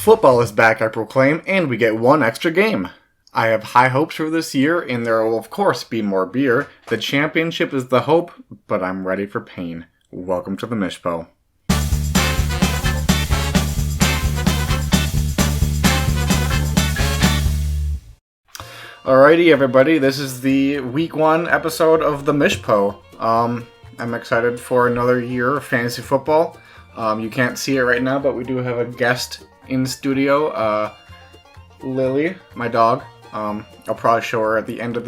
Football is back, I proclaim, and we get one extra game. I have high hopes for this year, and there will of course be more beer. The championship is the hope, but I'm ready for pain. Welcome to the Mish Po. Alrighty, everybody, this is the week 1 episode of the Mish Po. I'm excited for another year of fantasy football. You can't see it right now, but we do have a guest in studio, Lily, my dog. I'll probably show her at the end of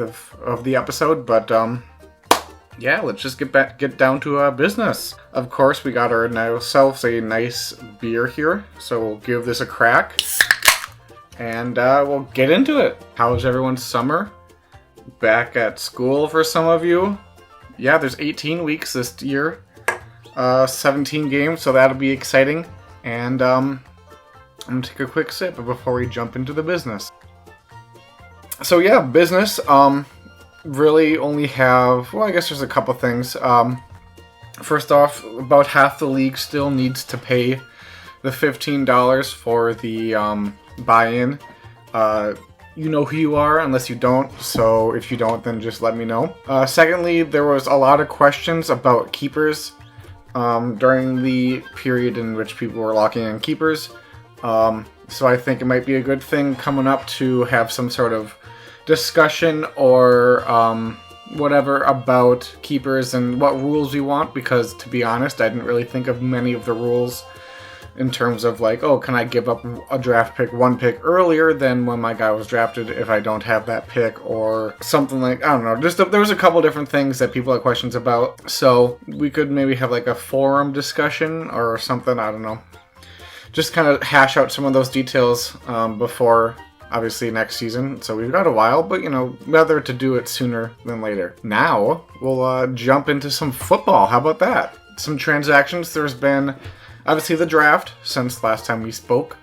the episode, but yeah, let's just get down to business. Of course, we got ourselves a nice beer here, so we'll give this a crack, and we'll get into it. How's everyone's summer? Back at school for some of you? Yeah, there's 18 weeks this year, 17 games, so that'll be exciting. And I'm gonna take a quick sip before we jump into the business. So yeah, business. Really only have, well, I guess there's a couple things. First off, about half the league still needs to pay the $15 for the buy-in. You know who you are unless you don't, so if you don't, then just let me know. Secondly, there was a lot of questions about keepers during the period in which people were locking in keepers. So I think it might be a good thing coming up to have some sort of discussion or whatever about keepers and what rules we want, because to be honest, I didn't really think of many of the rules in terms of like, oh, can I give up a draft pick one pick earlier than when my guy was drafted if I don't have that pick, or something like, I don't know, there was a couple different things that people had questions about, so we could maybe have like a forum discussion or something, I don't know. Just kind of hash out some of those details before, obviously, next season. So we've got a while, but, you know, rather to do it sooner than later. Now, we'll jump into some football. How about that? Some transactions. There's been, obviously, the draft since last time we spoke.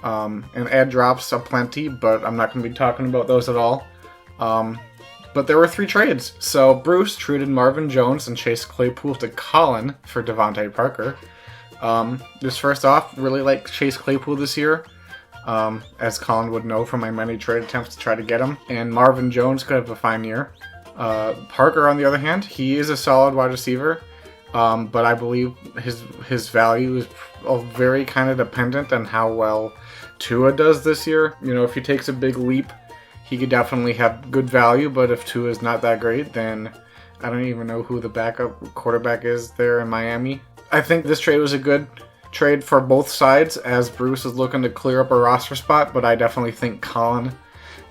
And ad drops aplenty, but I'm not going to be talking about those at all. But there were 3 trades. So Bruce traded Marvin Jones and Chase Claypool to Colin for Devontae Parker. Just first off, really like Chase Claypool this year, as Colin would know from my many trade attempts to try to get him. And Marvin Jones could have a fine year. Parker, on the other hand, he is a solid wide receiver, but I believe his value is very kind of dependent on how well Tua does this year. You know, if he takes a big leap, he could definitely have good value, but if Tua is not that great, then I don't even know who the backup quarterback is there in Miami. I think this trade was a good trade for both sides, as Bruce is looking to clear up a roster spot, but I definitely think Colin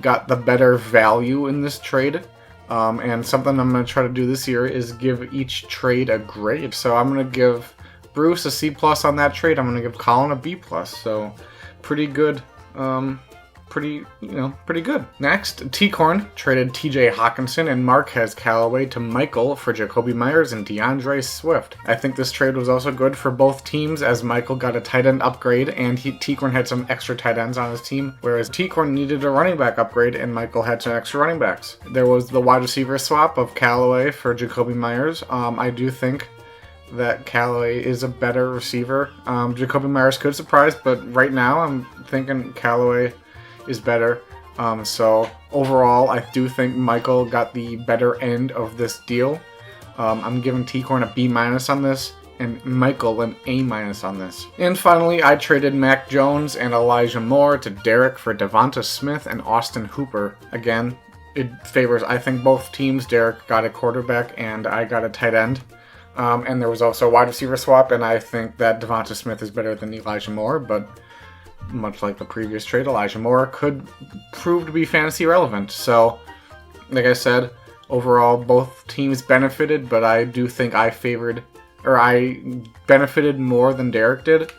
got the better value in this trade. And something I'm going to try to do this year is give each trade a grade. So I'm going to give Bruce a C+ on that trade. I'm going to give Colin a B+. So pretty good. Pretty good. Next, T-Corn traded TJ Hawkinson and Marquez Callaway to Michael for Jacoby Myers and DeAndre Swift. I think this trade was also good for both teams, as Michael got a tight end upgrade and T-Corn had some extra tight ends on his team, whereas T-Corn needed a running back upgrade and Michael had some extra running backs. There was the wide receiver swap of Callaway for Jacoby Myers. I do think that Callaway is a better receiver. Jacoby Myers could surprise, but right now I'm thinking Callaway is better. So overall, I do think Michael got the better end of this deal. I'm giving T-Corn a B- on this, and Michael an A- on this. And finally, I traded Mac Jones and Elijah Moore to Derek for Devonta Smith and Austin Hooper. Again, it favors, I think, both teams. Derek got a quarterback and I got a tight end. And there was also a wide receiver swap, and I think that Devonta Smith is better than Elijah Moore, but much like the previous trade, Elijah Moore could prove to be fantasy relevant. So, like I said, overall, both teams benefited, but I do think I benefited more than Derek did.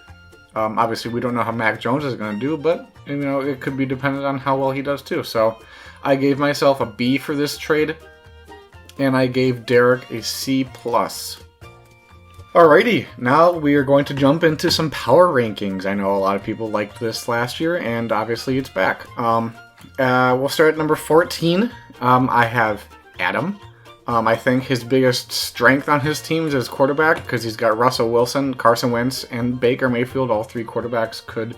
Obviously, we don't know how Mac Jones is going to do, but, you know, it could be dependent on how well he does too. So, I gave myself a B for this trade, and I gave Derek a C+. Alrighty, now we are going to jump into some power rankings. I know a lot of people liked this last year, and obviously it's back. We'll start at number 14. I have Adam. I think his biggest strength on his teams is quarterback, because he's got Russell Wilson, Carson Wentz, and Baker Mayfield. All 3 quarterbacks could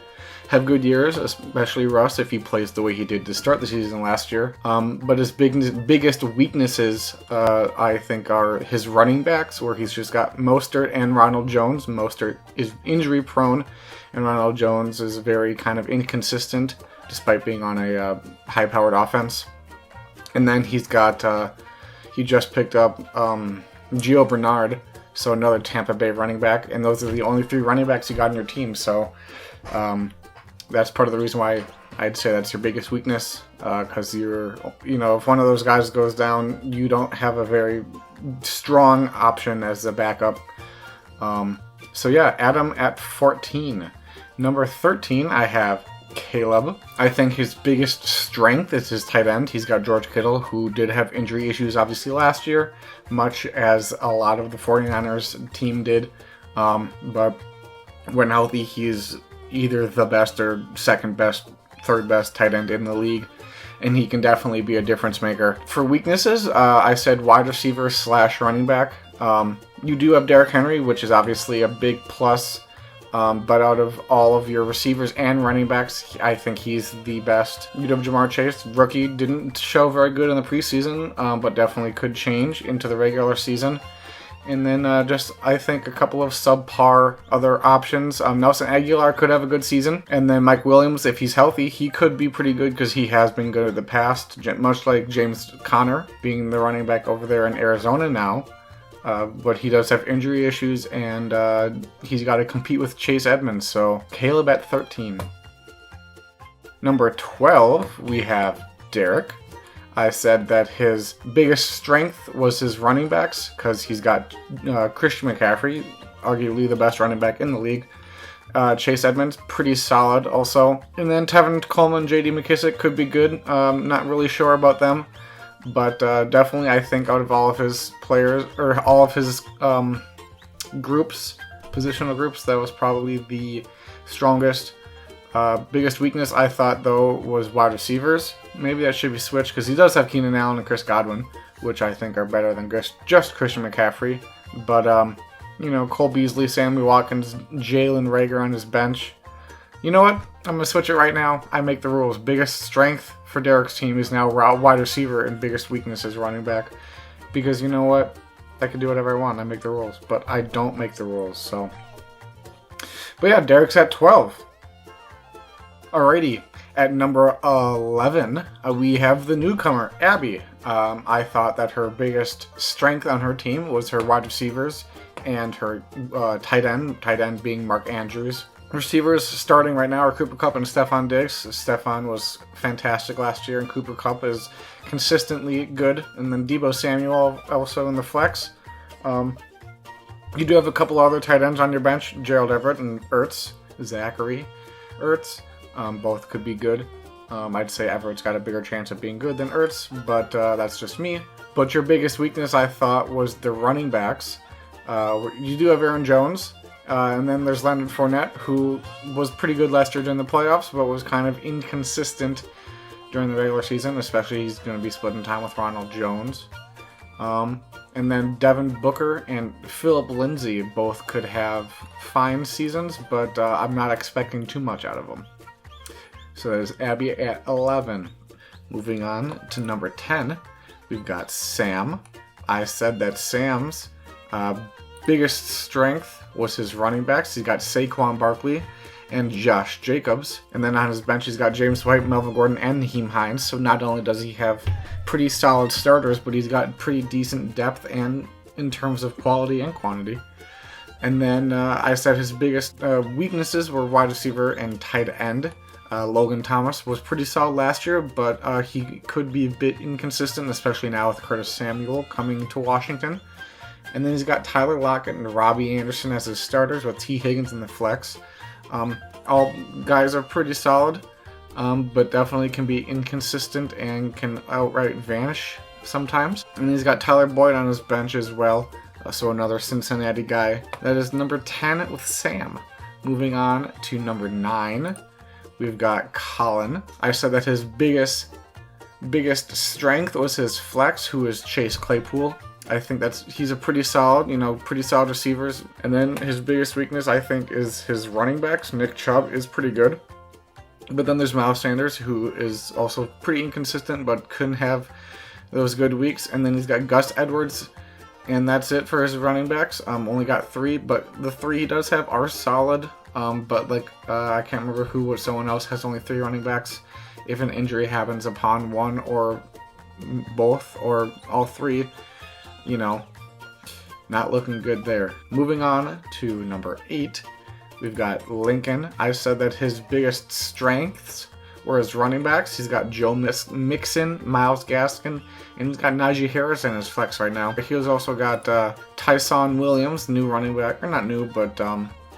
have good years, especially Russ if he plays the way he did to start the season last year. But his biggest weaknesses, I think, are his running backs, where he's just got Mostert and Ronald Jones. Mostert is injury prone, and Ronald Jones is very kind of inconsistent, despite being on a high-powered offense. And then he's got, he just picked up Gio Bernard, so another Tampa Bay running back, and those are the only 3 running backs you got on your team. So that's part of the reason why I'd say that's your biggest weakness, because if one of those guys goes down, you don't have a very strong option as a backup. So yeah, Adam at 14. Number 13, I have Caleb. I think his biggest strength is his tight end. He's got George Kittle, who did have injury issues obviously last year, much as a lot of the 49ers team did. But when healthy, he's either the best or second best, third best tight end in the league, and he can definitely be a difference maker. For weaknesses, I said wide receiver / running back. You do have Derrick Henry, which is obviously a big plus. But out of all of your receivers and running backs, I think he's the best. You'd have Jamar Chase. Rookie didn't show very good in the preseason, but definitely could change into the regular season. And then I think a couple of subpar other options. Nelson Aguilar could have a good season. And then Mike Williams, if he's healthy, he could be pretty good because he has been good in the past, much like James Conner being the running back over there in Arizona now. But he does have injury issues, and he's got to compete with Chase Edmonds. So Caleb at 13. Number 12, we have Derek. I said that his biggest strength was his running backs, because he's got Christian McCaffrey, arguably the best running back in the league. Chase Edmonds, pretty solid also. And then Tevin Coleman, J.D. McKissick could be good. Not really sure about them. But definitely, I think out of all of his players, or all of his groups, positional groups, that was probably the strongest. Biggest weakness, I thought, though, was wide receivers. Maybe that should be switched, because he does have Keenan Allen and Chris Godwin, which I think are better than just Christian McCaffrey. But, Cole Beasley, Sammy Watkins, Jalen Reagor on his bench. You know what? I'm going to switch it right now. I make the rules. Biggest strength for Derek's team is now wide receiver, and biggest weakness is running back. Because you know what? I can do whatever I want. I make the rules. But I don't make the rules, so. But yeah, Derek's at 12. Alrighty. At number 11, we have the newcomer, Abby. I thought that her biggest strength on her team was her wide receivers and her tight end being Mark Andrews. Receivers starting right now are Cooper Kupp and Stephon Diggs. Stephon was fantastic last year, and Cooper Kupp is consistently good. And then Deebo Samuel also in the flex. You do have a couple other tight ends on your bench, Gerald Everett and Zachary Ertz. Both could be good. I'd say Everett's got a bigger chance of being good than Ertz, but that's just me. But your biggest weakness, I thought, was the running backs. You do have Aaron Jones. And then there's Leonard Fournette, who was pretty good last year during the playoffs, but was kind of inconsistent during the regular season, especially he's going to be splitting time with Ronald Jones. And then Devin Booker and Philip Lindsay both could have fine seasons, but I'm not expecting too much out of them. So there's Abby at 11. Moving on to number 10, we've got Sam. I said that Sam's biggest strength was his running backs. He's got Saquon Barkley and Josh Jacobs. And then on his bench, he's got James White, Melvin Gordon, and Naheem Hines. So not only does he have pretty solid starters, but he's got pretty decent depth and in terms of quality and quantity. And then I said his biggest weaknesses were wide receiver and tight end. Logan Thomas was pretty solid last year, but he could be a bit inconsistent, especially now with Curtis Samuel coming to Washington. And then he's got Tyler Lockett and Robbie Anderson as his starters with T. Higgins in the flex. All guys are pretty solid, but definitely can be inconsistent and can outright vanish sometimes. And then he's got Tyler Boyd on his bench as well, so another Cincinnati guy. That is number 10 with Sam. Moving on to number 9, we've got Colin. I said that his biggest strength was his flex, who is Chase Claypool. I think he's a pretty solid receivers. And then his biggest weakness, I think, is his running backs. Nick Chubb is pretty good. But then there's Miles Sanders, who is also pretty inconsistent, but couldn't have those good weeks. And then he's got Gus Edwards, and that's it for his running backs. Only got 3, but the 3 he does have are solid. But I can't remember who, someone else has only 3 running backs. If an injury happens upon one or both or all 3, not looking good there. Moving on to number 8, we've got Lincoln. I said that his biggest strengths were his running backs. He's got Joe Mixon, Myles Gaskin, and he's got Najee Harris in his flex right now. He's also got Tyson Williams, new running back, or not new, but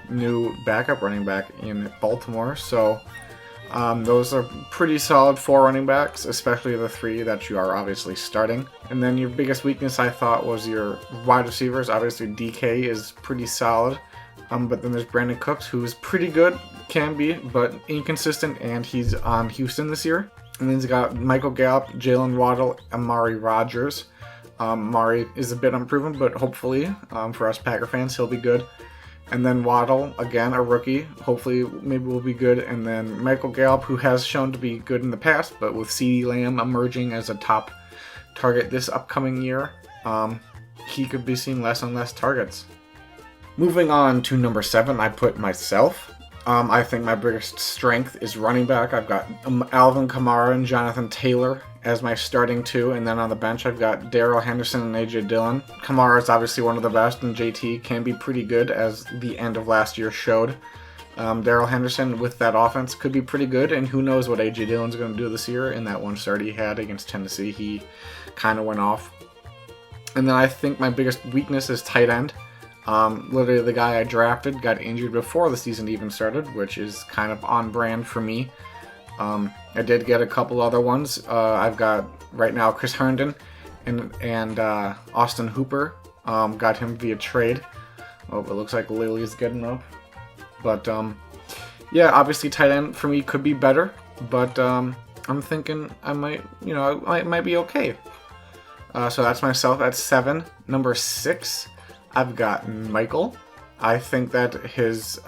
new backup running back in Baltimore. So those are pretty solid 4 running backs, especially the 3 that you are obviously starting. And then your biggest weakness, I thought, was your wide receivers. Obviously, DK is pretty solid. But then there's Brandon Cooks, who is pretty good, can be, but inconsistent, and he's on Houston this year. And then he's got Michael Gallup, Jalen Waddle, Amari Rodgers. Amari is a bit unproven, but hopefully, for us Packer fans, he'll be good. And then Waddle, again, a rookie, hopefully maybe will be good. And then Michael Gallup, who has shown to be good in the past, but with CeeDee Lamb emerging as a top target this upcoming year, he could be seeing less and less targets. Moving on to number 7, I put myself. I think my biggest strength is running back. I've got Alvin Kamara and Jonathan Taylor as my starting 2, and then on the bench I've got Darrell Henderson and AJ Dillon. Kamara is obviously one of the best, and JT can be pretty good, as the end of last year showed. Darrell Henderson with that offense could be pretty good, and who knows what AJ Dillon's going to do this year. In that one start he had against Tennessee, he kind of went off. And then I think my biggest weakness is tight end. Literally the guy I drafted got injured before the season even started, which is kind of on brand for me. I did get a couple other ones. I've got right now Chris Herndon and Austin Hooper. Got him via trade. Oh, it looks like Lily's getting up. But yeah, obviously tight end for me could be better, but I'm thinking I might be okay. So that's myself at 7. Number 6. I've got Michael. I think that his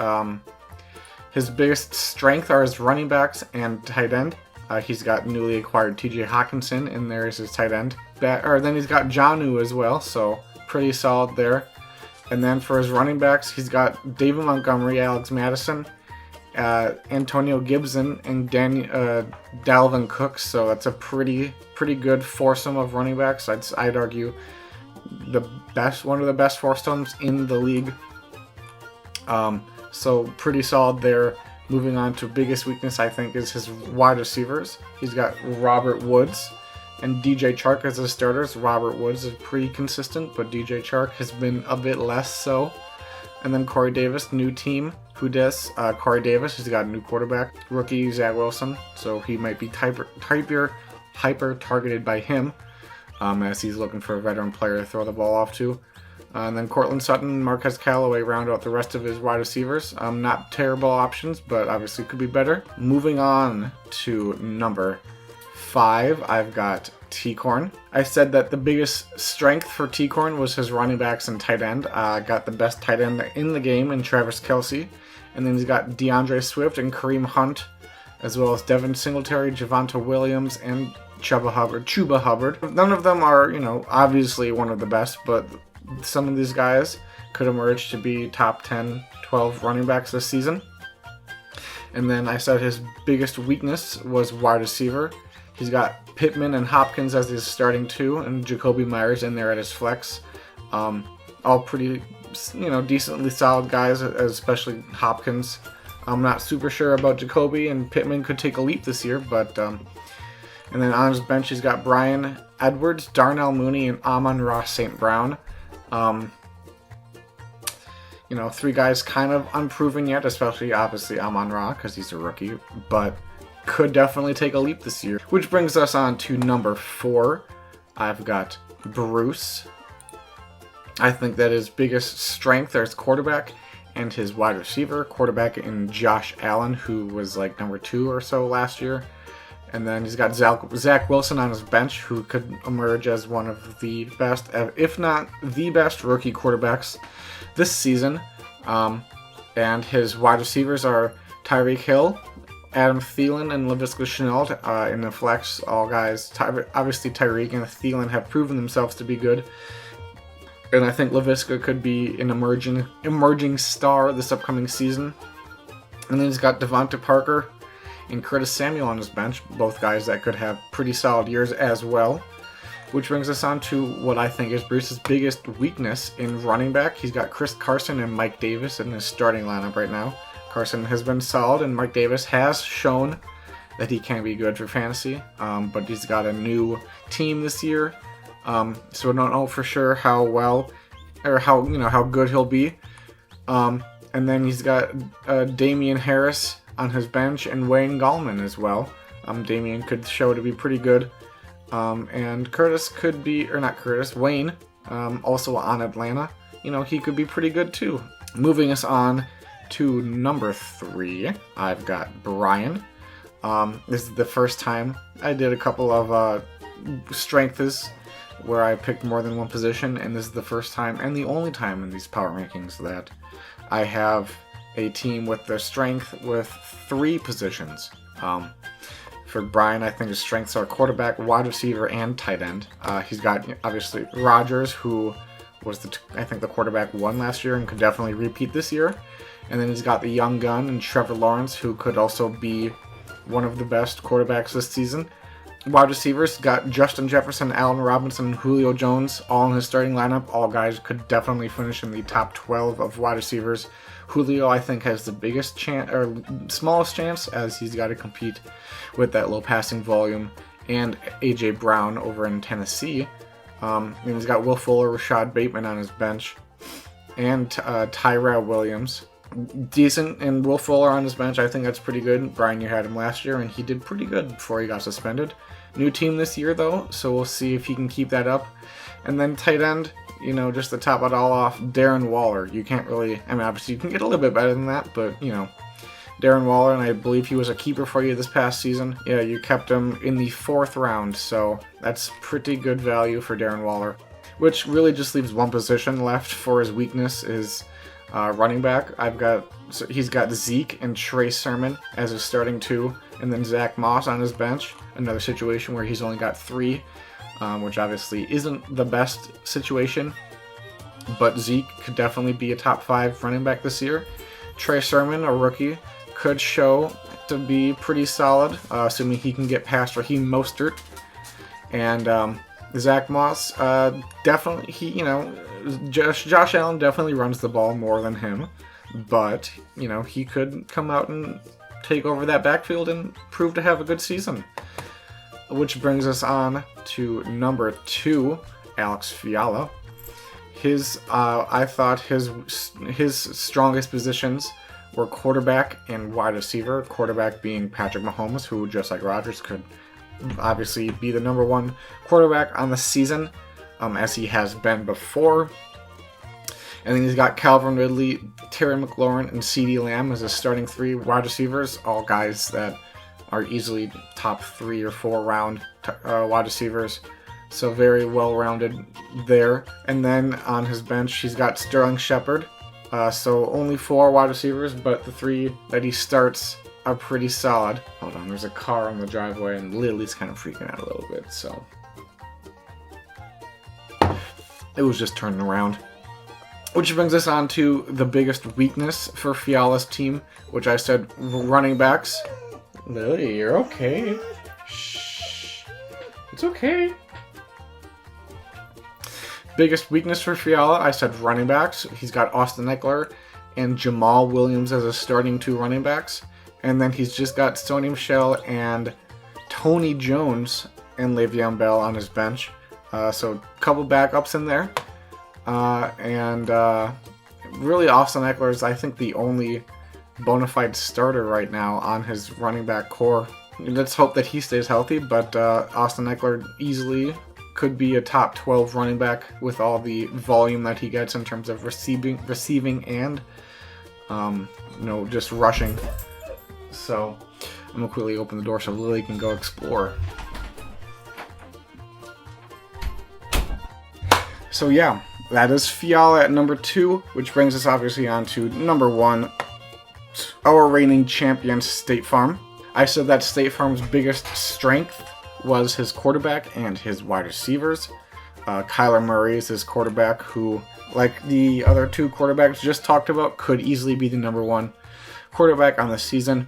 biggest strength are his running backs and tight end. He's got newly acquired TJ Hawkinson, and there's his tight end. Then he's got Jonnu as well, so pretty solid there. And then for his running backs, he's got David Montgomery, Alex Madison, Antonio Gibson, and Dalvin Cook. So that's a pretty good foursome of running backs. I'd argue one of the best foursomes in the league. So pretty solid there. Moving on to biggest weakness, I think, is his wide receivers. He's got Robert Woods and DJ Chark as his starters. Robert Woods is pretty consistent, but DJ Chark has been a bit less so. And then Corey Davis, new team. Who does? Corey Davis, he's got a new quarterback, rookie Zach Wilson, so he might be hyper targeted by him, as he's looking for a veteran player to throw the ball off to. And then Cortland Sutton and Marquez Callaway round out the rest of his wide receivers. Not terrible options, but obviously could be better. Moving on to number 5, I've got T-Corn. I said that the biggest strength for T-Corn was his running backs and tight end. Got the best tight end in the game in Travis Kelce. And then he's got DeAndre Swift and Kareem Hunt, as well as Devin Singletary, Javonte Williams, and Chuba Hubbard. None of them are, obviously one of the best, but some of these guys could emerge to be top 10, 12 running backs this season. And then I said his biggest weakness was wide receiver. He's got Pittman and Hopkins as his starting 2, and Jacoby Myers in there at his flex. All pretty, decently solid guys, especially Hopkins. I'm not super sure about Jacoby, and Pittman could take a leap this year, but... And then on his bench, he's got Brian Edwards, Darnell Mooney, and Amon-Ra St. Brown. 3 guys kind of unproven yet, especially obviously Amon-Ra, because he's a rookie, but could definitely take a leap this year. Which brings us on to number 4. I've got Bruce. I think that his biggest strength is quarterback and his wide receiver. Quarterback in Josh Allen, who was like number 2 or so last year. And then he's got Zach Wilson on his bench, who could emerge as one of the best, if not the best, rookie quarterbacks this season. And his wide receivers are Tyreek Hill Adam Thielen and Laviska Shenault in the flex. All guys, obviously Tyreek and Thielen have proven themselves to be good. And I think Laviska could be an emerging star this upcoming season. And then he's got Devonta Parker and Curtis Samuel on his bench, both guys that could have pretty solid years as well. Which brings us on to what I think is Bruce's biggest weakness in running back. He's got Chris Carson and Mike Davis in his starting lineup right now. Carson has been solid, and Mike Davis has shown that he can be good for fantasy, but he's got a new team this year, so I don't know for sure how well or how good he'll be. And then he's got Damian Harris on his bench and Wayne Gallman as well. Damian could show to be pretty good. And Curtis could be, or not Curtis, Wayne, also on Atlanta. He could be pretty good too. Moving us on to number 3, I've got Brian. This is the first time I did a couple of strengths where I picked more than one position, and this is the first time and the only time in these power rankings that I have a team with their strength with 3 positions. For Brian, I think his strengths are quarterback, wide receiver, and tight end. He's got, obviously, Rodgers, who was, I think, the quarterback 1 last year and could definitely repeat this year. And then he's got the young gun and Trevor Lawrence, who could also be one of the best quarterbacks this season. Wide receivers, got Justin Jefferson, Allen Robinson, and Julio Jones, all in his starting lineup. All guys could definitely finish in the top 12 of wide receivers. Julio, I think, has the biggest chance, or smallest chance, as he's got to compete with that low passing volume, and A.J. Brown over in Tennessee. And he's got Will Fuller, Rashad Bateman on his bench, and Tyrell Williams. Decent, and Will Fuller on his bench, I think that's pretty good. Brian, you had him last year, and he did pretty good before he got suspended. New team this year, though, so we'll see if he can keep that up. And then tight end, just to top it all off, Darren Waller. You can't really, obviously you can get a little bit better than that, but, Darren Waller, and I believe he was a keeper for you this past season. Yeah, you kept him in the 4th round, so that's pretty good value for Darren Waller. Which really just leaves one position left for his weakness is running back. He's got Zeke and Trey Sermon as his starting 2, and then Zach Moss on his bench. Another situation where he's only got 3, which obviously isn't the best situation, but Zeke could definitely be a top 5 running back this year. Trey Sermon, a rookie, could show to be pretty solid, assuming he can get past Raheem Mostert. And Zach Moss, definitely, Josh Allen definitely runs the ball more than him, but, he could come out and take over that backfield and prove to have a good season. Which brings us on to number 2, Alex Fiala. I thought his strongest positions were quarterback and wide receiver. Quarterback being Patrick Mahomes, who, just like Rodgers, could obviously be the number 1 quarterback on the season, as he has been before. And then he's got Calvin Ridley, Terry McLaurin, and CeeDee Lamb as his starting 3 wide receivers, all guys that are easily top 3 or 4 round wide receivers. So very well-rounded there. And then on his bench, he's got Sterling Shepard. So only 4 wide receivers, but the 3 that he starts are pretty solid. Hold on, there's a car on the driveway, and Lily's kind of freaking out a little bit, so it was just turning around. Which brings us on to the biggest weakness for Fiala's team, which I said running backs. Lily, you're okay. Shh. It's okay. Biggest weakness for Fiala, I said running backs. He's got Austin Eckler and Jamal Williams as his starting 2 running backs. And then he's just got Sony Michel and Tony Jones and Le'Veon Bell on his bench. So a couple backups in there. And really Austin Eckler is, I think, the only bona fide starter right now on his running back core. Let's hope that he stays healthy, but Austin Eckler easily could be a top 12 running back with all the volume that he gets in terms of receiving and just rushing. So I'm gonna quickly open the door so Lily can go explore. So yeah, that is Fiala at number 2, which brings us obviously on to number 1, our reigning champion, State Farm. I said that State Farm's biggest strength was his quarterback and his wide receivers. Kyler Murray is his quarterback, who, like the other two quarterbacks just talked about, could easily be the number one quarterback on the season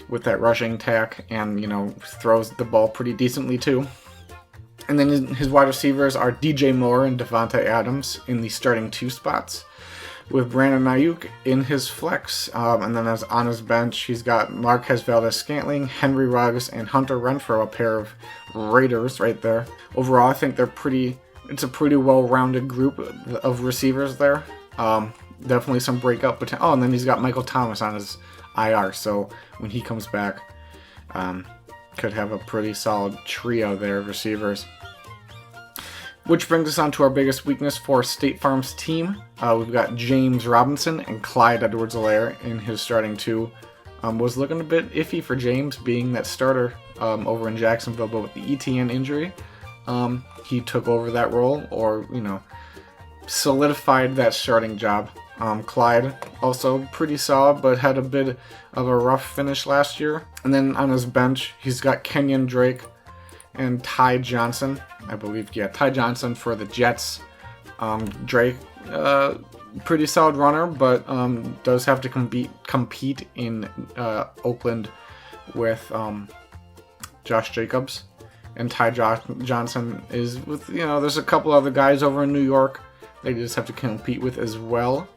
with that rushing attack, and, throws the ball pretty decently too. And then his wide receivers are DJ Moore and Devontae Adams in the starting 2 spots, with Brandon Ayuk in his flex. And then on his bench, he's got Marquez Valdes-Scantling, Henry Ruggs, and Hunter Renfrow, a pair of Raiders right there. Overall, I think it's a pretty well-rounded group of receivers there. Definitely some breakout potential. Oh, and then he's got Michael Thomas on his IR, so when he comes back, could have a pretty solid trio there of receivers. Which brings us on to our biggest weakness for State Farm's team. We've got James Robinson and Clyde Edwards-Helaire in his starting 2. Was looking a bit iffy for James, being that starter over in Jacksonville, but with the ETN injury, he took over that role, or, solidified that starting job. Clyde, also pretty solid, but had a bit of a rough finish last year. And then on his bench, he's got Kenyon Drake and Ty Johnson, I believe. Yeah, Ty Johnson for the Jets. Drake, pretty solid runner, but does have to compete in Oakland with Josh Jacobs. And Ty Johnson is with, there's a couple other guys over in New York they just have to compete with as well.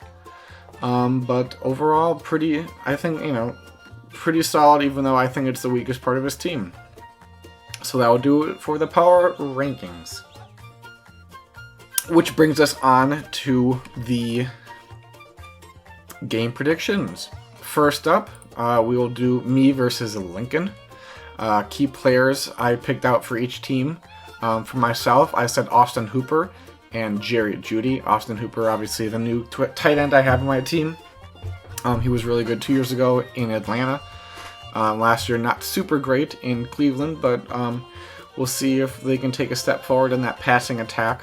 But overall, pretty solid, even though I think it's the weakest part of his team. So that will do it for the power rankings. Which brings us on to the game predictions. First up, we will do me versus Lincoln. Key players I picked out for each team. For myself, I said Austin Hooper and Jerry Jeudy. Austin Hooper, obviously the new tight end I have on my team. He was really good 2 years ago in Atlanta. Last year, not super great in Cleveland, but we'll see if they can take a step forward in that passing attack,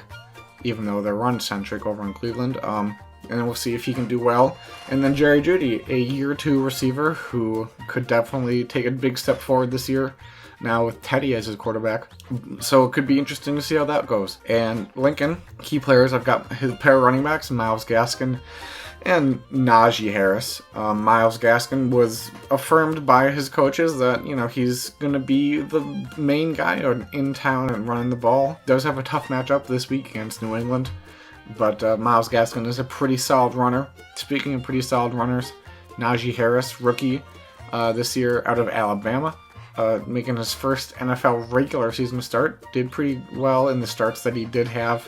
even though they're run-centric over in Cleveland. And then we'll see if he can do well. And then Jerry Jeudy, a year 2 receiver who could definitely take a big step forward this year, now with Teddy as his quarterback. So it could be interesting to see how that goes. And Lincoln, key players, I've got his pair of running backs, Myles Gaskin and Najee Harris. Myles Gaskin was affirmed by his coaches that, he's going to be the main guy in town and running the ball. Does have a tough matchup this week against New England, but Myles Gaskin is a pretty solid runner. Speaking of pretty solid runners, Najee Harris, rookie this year out of Alabama, making his first NFL regular season start. Did pretty well in the starts that he did have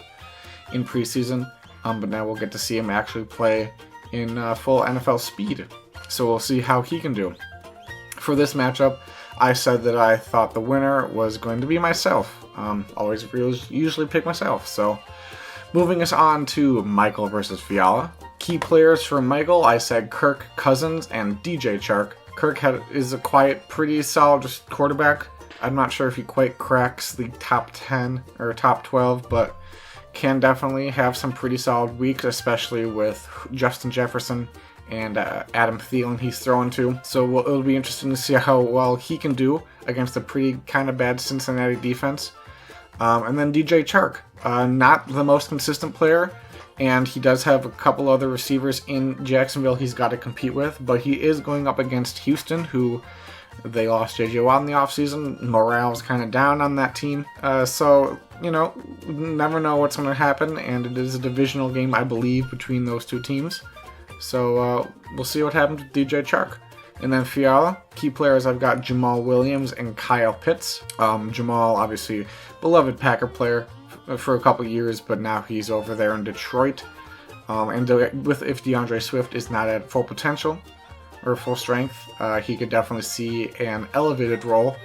in preseason. But now we'll get to see him actually play in full NFL speed. So we'll see how he can do. For this matchup, I said that I thought the winner was going to be myself. Usually pick myself. So moving us on to Michael versus Fiala. Key players for Michael, I said Kirk Cousins and DJ Chark. Kirk is a quiet, pretty solid quarterback. I'm not sure if he quite cracks the top 10 or top 12, but can definitely have some pretty solid weeks, especially with Justin Jefferson and Adam Thielen he's throwing to. So it'll be interesting to see how well he can do against a pretty kind of bad Cincinnati defense. And then DJ Chark, not the most consistent player, and he does have a couple other receivers in Jacksonville he's got to compete with, but he is going up against Houston, who they lost J.J. Watt in the offseason. Morale's kind of down on that team. So, never know what's going to happen, and it is a divisional game, I believe, between those two teams. So, we'll see what happens with DJ Chark. And then Fiala, key players, I've got Jamal Williams and Kyle Pitts. Jamal, obviously, beloved Packer player for a couple years, but now he's over there in Detroit. And if DeAndre Swift is not at full potential or full strength, he could definitely see an elevated role.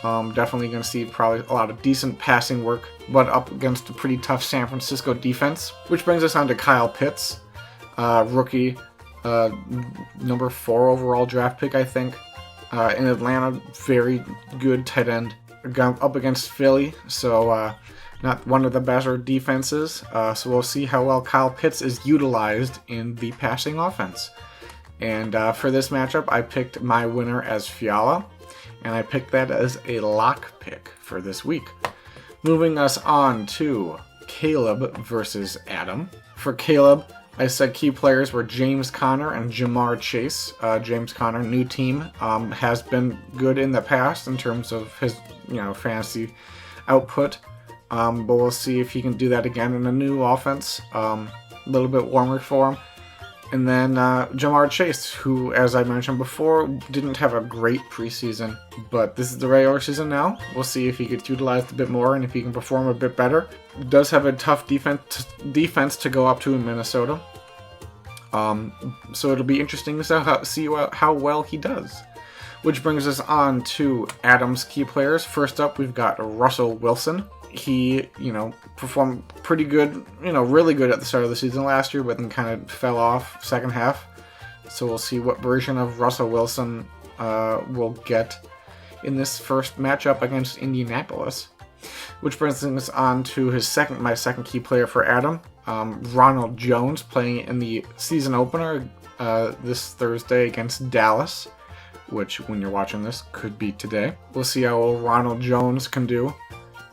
Definitely going to see probably a lot of decent passing work, but up against a pretty tough San Francisco defense. Which brings us on to Kyle Pitts, rookie, number 4 overall draft pick, I think. In Atlanta, very good tight end. Up against Philly, so not one of the better defenses. So we'll see how well Kyle Pitts is utilized in the passing offense. And for this matchup, I picked my winner as Fiala. and I picked that as a lock pick for this week. Moving us on to Caleb versus Adam. For Caleb, I said key players were James Conner and Jamar Chase. James Conner, new team, has been good in the past in terms of his fantasy output, but we'll see if he can do that again in a new offense. A little bit warmer for him. And then Jamar Chase, who, as I mentioned before, didn't have a great preseason, but this is the regular season now. We'll see if he gets utilized a bit more and if he can perform a bit better. Does have a tough defense to go up to in Minnesota. So it'll be interesting to see how well he does. Which brings us on to Adam's key players. First up, we've got Russell Wilson. He, performed pretty good, really good at the start of the season last year, but then kind of fell off second half. So we'll see what version of Russell Wilson we'll get in this first matchup against Indianapolis. Which brings us on to my second key player for Adam, Ronald Jones, playing in the season opener this Thursday against Dallas, which, when you're watching this, could be today. We'll see how well Ronald Jones can do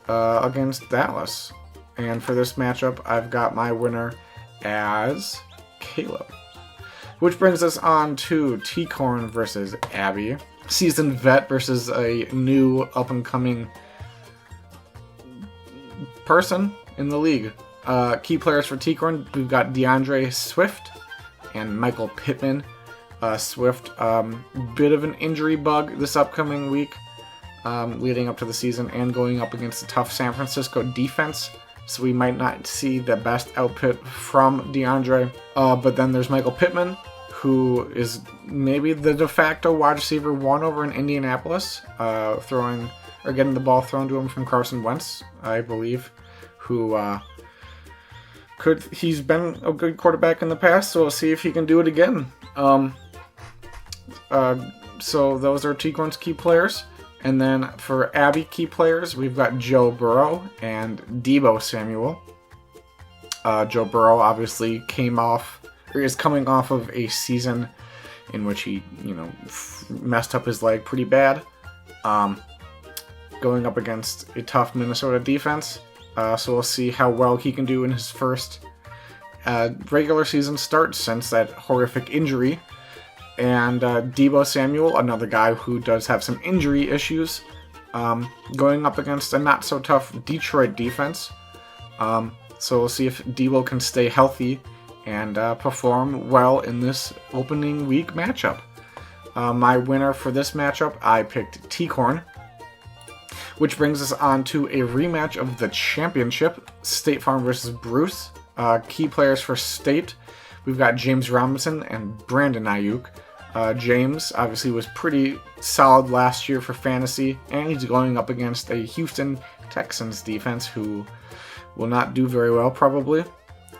against Dallas. And for this matchup, I've got my winner as Caleb. Which brings us on to T-Corn versus Abby. Seasoned vet versus a new up-and-coming person in the league. Key players for T-Corn, we've got DeAndre Swift and Michael Pittman. Swift, bit of an injury bug this upcoming week, leading up to the season and going up against a tough San Francisco defense. So we might not see the best output from DeAndre. But then there's Michael Pittman, who is maybe the de facto wide receiver one over in Indianapolis, getting the ball thrown to him from Carson Wentz, I believe, who he's been a good quarterback in the past, so we'll see if he can do it again. So those are T-Corn's key players. And then for Abby key players, we've got Joe Burrow and Deebo Samuel. Joe Burrow obviously is coming off of a season in which he, messed up his leg pretty bad. Going up against a tough Minnesota defense. So we'll see how well he can do in his first regular season start since that horrific injury. And Deebo Samuel, another guy who does have some injury issues, going up against a not-so-tough Detroit defense. So we'll see if Deebo can stay healthy and perform well in this opening week matchup. My winner for this matchup, I picked T-Corn. Which brings us on to a rematch of the championship, State Farm versus Bruce. Key players for State, we've got James Robinson and Brandon Ayuk. James obviously was pretty solid last year for fantasy, and he's going up against a Houston Texans defense who will not do very well probably.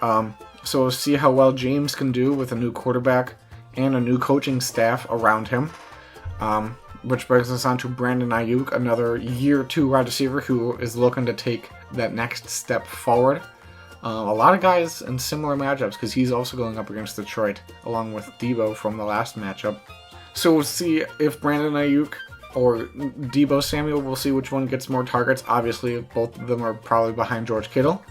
So we'll see how well James can do with a new quarterback and a new coaching staff around him. Which brings us on to Brandon Ayuk, another year 2 wide receiver who is looking to take that next step forward. A lot of guys in similar matchups because he's also going up against Detroit along with Deebo from the last matchup. So we'll see if Brandon Ayuk or Deebo Samuel, we'll see which one gets more targets. Obviously, both of them are probably behind George Kittle,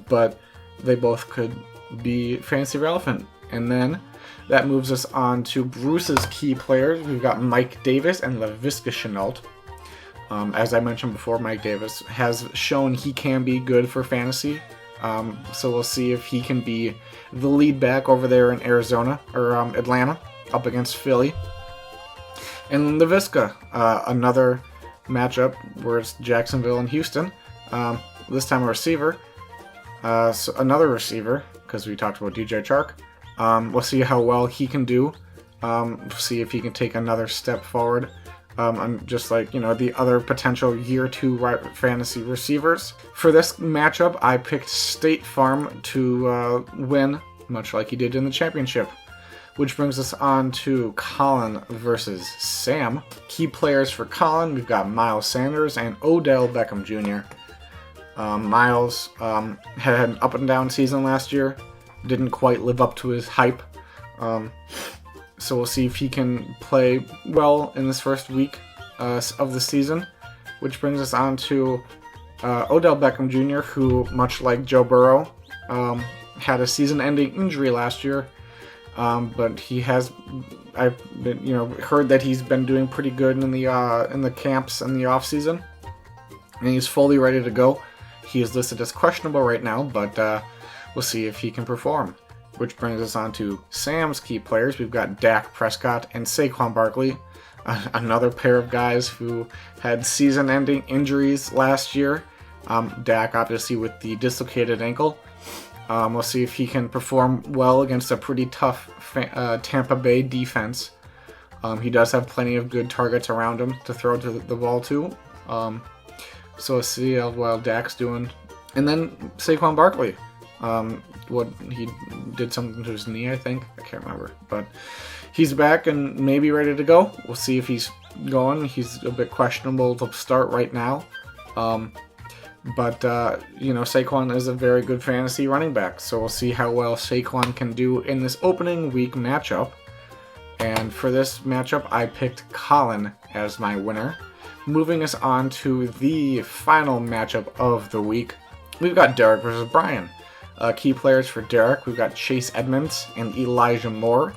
but they both could be fantasy relevant. And then that moves us on to Bruce's key players. We've got Mike Davis and Laviska Shenault. As I mentioned before, Mike Davis has shown he can be good for fantasy. So we'll see if he can be the lead back over there in Arizona or Atlanta up against Philly. And Laviska, another matchup where it's Jacksonville and Houston. This time a receiver. So another receiver, because we talked about DJ Chark. We'll see how well he can do. See if he can take another step forward. Just like, the other potential year 2 fantasy receivers. For this matchup, I picked State Farm to win, much like he did in the championship. Which brings us on to Colin versus Sam. Key players for Colin, we've got Miles Sanders and Odell Beckham Jr. Miles had an up and down season last year. Didn't quite live up to his hype. So we'll see if he can play well in this first week of the season, which brings us on to Odell Beckham Jr., who, much like Joe Burrow, had a season-ending injury last year, but I've heard that he's been doing pretty good in the camps and the off season, and he's fully ready to go. He is listed as questionable right now, but we'll see if he can perform. Which brings us on to Sam's key players. We've got Dak Prescott and Saquon Barkley, another pair of guys who had season-ending injuries last year. Dak, obviously, with the dislocated ankle. We'll see if he can perform well against a pretty tough Tampa Bay defense. He does have plenty of good targets around him to throw the ball to. So we'll see how well Dak's doing. And then Saquon Barkley. What he did something to his knee, I think. I can't remember. But he's back and maybe ready to go. We'll see if he's going. He's a bit questionable to start right now. But Saquon is a very good fantasy running back. So we'll see how well Saquon can do in this opening week matchup. And for this matchup, I picked Colin as my winner. Moving us on to the final matchup of the week. We've got Derek versus Brian. Key players for Derek, we've got Chase Edmonds and Elijah Moore.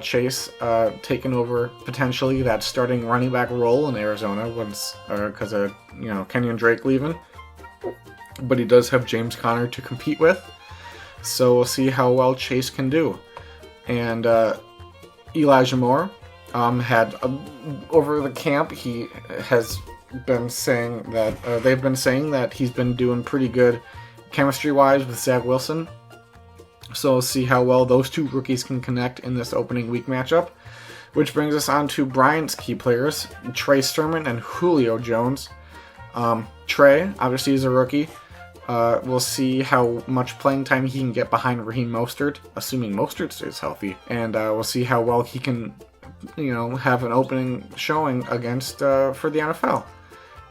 Chase taking over potentially that starting running back role in Arizona because of Kenyon Drake leaving. But he does have James Conner to compete with. So we'll see how well Chase can do. And Elijah Moore had over the camp, he has been saying that they've been saying that he's been doing pretty good chemistry-wise with Zach Wilson. So we'll see how well those two rookies can connect in this opening week matchup. Which brings us on to Brian's key players, Trey Sermon and Julio Jones. Trey, obviously, is a rookie. We'll see how much playing time he can get behind Raheem Mostert, assuming Mostert stays healthy. And we'll see how well he can, have an opening showing against for the NFL.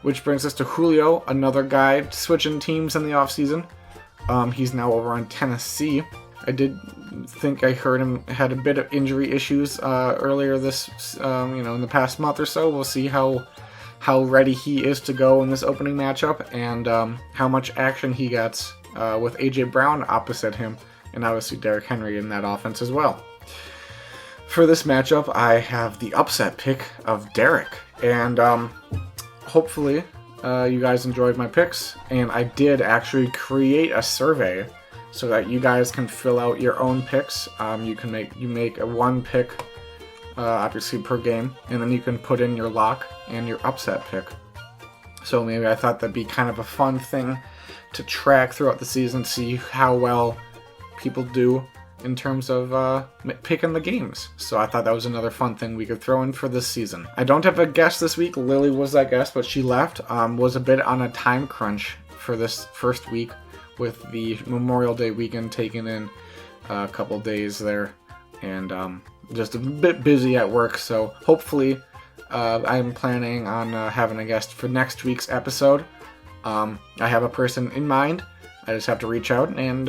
Which brings us to Julio, another guy switching teams in the offseason. He's now over on Tennessee. I did think I heard him had a bit of injury issues earlier this, in the past month or so. We'll see how ready he is to go in this opening matchup and how much action he gets with A.J. Brown opposite him and obviously Derrick Henry in that offense as well. For this matchup, I have the upset pick of Derrick. And hopefully you guys enjoyed my picks, and I did actually create a survey so that you guys can fill out your own picks. You make a one pick, obviously per game, and then you can put in your lock and your upset pick. So maybe I thought that'd be kind of a fun thing to track throughout the season, see how well people do in terms of picking the games. So I thought that was another fun thing we could throw in for this season. I don't have a guest this week. Lily was that guest, but she left. Was a bit on a time crunch for this first week with the Memorial Day weekend taking in a couple days there. And just a bit busy at work. So hopefully I'm planning on having a guest for next week's episode. I have a person in mind. I just have to reach out and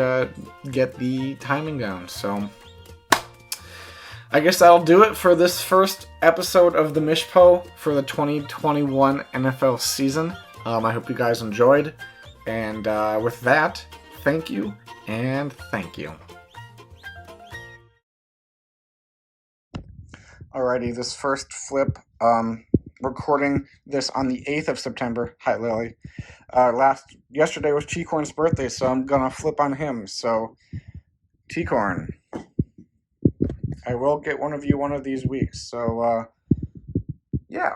get the timing down. So I guess that'll do it for this first episode of the Mish Po for the 2021 NFL season. I hope you guys enjoyed. And with that, thank you and thank you. Alrighty, this first flip, recording this on the 8th of September. Hi, Lily. Yesterday was T-Corn's birthday, so I'm gonna flip on him. So, T-Corn, I will get one of you one of these weeks. So, yeah.